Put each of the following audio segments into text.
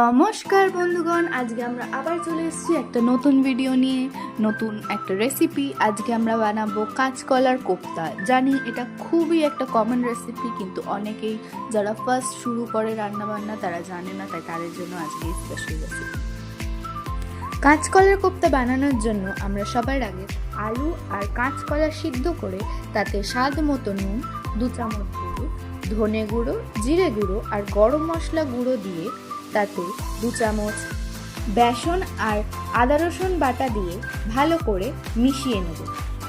নমস্কার বন্ধুগণ, আজকে আমরা আবার চলে এসেছি একটা নতুন ভিডিও নিয়ে, নতুন একটা রেসিপি। আজকে আমরা বানাবো কাঁচকলার কোপ্তা। জানি এটা খুবই একটা কমন রেসিপি, কিন্তু অনেকেই যারা ফার্স্ট শুরু করে রান্না বান্না তারা জানে না, তাই তাদের জন্য আজকে স্পেশাল রেসিপি। কাঁচকলার কোপ্তা বানানোর জন্য আমরা সবার আগে আলু আর কাঁচকলা সিদ্ধ করে তাতে স্বাদ মতো নুন, 2 চামচ গুঁড়ো ধনে গুঁড়ো, জিরে গুঁড়ো আর গরম মশলা গুঁড়ো দিয়ে তাতে 2 চামচ বেসন আর আদা রসুন বাটা দিয়ে ভালো করে মিশিয়ে নেব।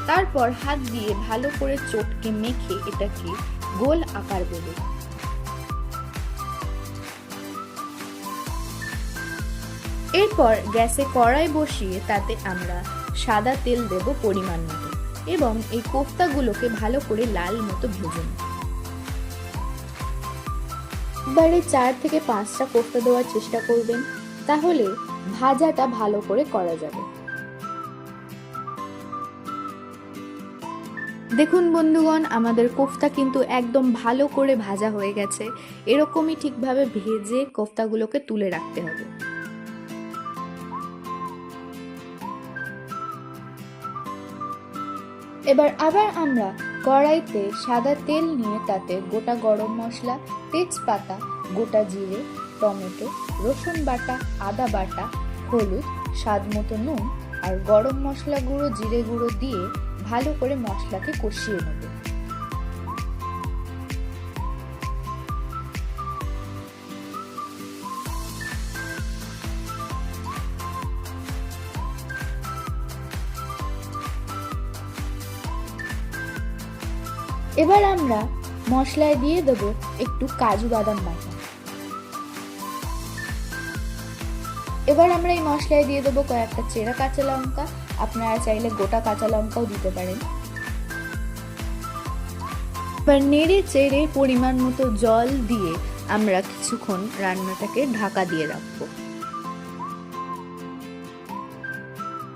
তারপর হাত দিয়ে ভালো করে চটকে মেখে এটাকে গোল আকার দেব। এরপর গ্যাসে কড়াই বসিয়ে তাতে আমরা সাদা তেল দেব পরিমাণ মতো এবং এই কোফতাগুলোকে ভালো করে লাল মতো ভেজে নেব। এবারে 4 থেকে 5টা কোফতা দেওয়ার চেষ্টা করবেন, তাহলে ভাজাটা ভালো করে করা যাবে। দেখুন বন্ধুগণ, আমাদের কোফতা কিন্তু একদম ভালো করে ভাজা হয়ে গেছে। এরকমই ঠিকভাবে ভেজে কোফতাগুলোকে তুলে রাখতে হবে। এবার আবার আমরা কড়াইতে সাদা তেল নিয়ে তাতে গোটা গরম মশলা, তেজপাতা, গোটা জিরে, টমেটো, রসুন বাটা, আদা বাটা, হলুদ, স্বাদ মতো নুন আর গরম মশলা গুঁড়ো, জিরে গুঁড়ো দিয়ে ভালো করে মশলাকে কষিয়ে নেব। এবার আমরা মশলায় দিয়ে দেব একটু কাজু বাদাম বাটা। এবার আমরা এই মশলায় দিয়ে দেবো কয়েকটা চেরা কাঁচা লঙ্কা, আপনারা চাইলে গোটা কাঁচা লঙ্কাও দিতে পারেন। এবার নেড়ে চেড়ে পরিমাণ মতো জল দিয়ে আমরা কিছুক্ষণ রান্নাটাকে ঢাকা দিয়ে রাখবো।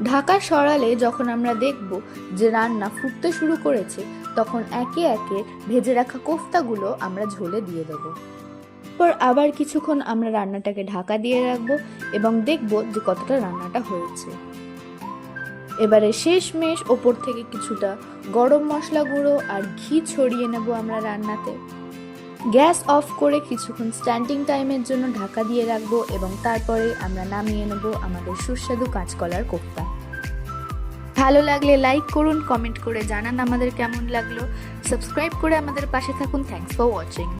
ঢাকা সরালে যখন আমরা দেখব যে রান্না ফুটতে শুরু করেছে, তখন একে একে ভেজে রাখা কোফতাগুলো আমরা ঝোলে দিয়ে দেব। পর আবার কিছুক্ষণ আমরা রান্নাটাকে ঢাকা দিয়ে রাখবো এবং দেখব যে কতটা রান্নাটা হয়েছে। এবারে শেষমেশ ওপর থেকে কিছুটা গরম মশলা গুঁড়ো আর ঘি ছড়িয়ে নেব আমরা রান্নাতে। গ্যাস অফ করে কিছুক্ষণ স্ট্যান্ডিং টাইমের জন্য ঢাকা দিয়ে রাখবো এবং তারপরে আমরা নামিয়ে নেব আমাদের সুস্বাদু কাঁচকলার কোফতা। ভালো লাগলে লাইক করুন, কমেন্ট করে জানান আমাদের কেমন লাগলো, সাবস্ক্রাইব করে আমাদের পাশে থাকুন। Thanks for watching.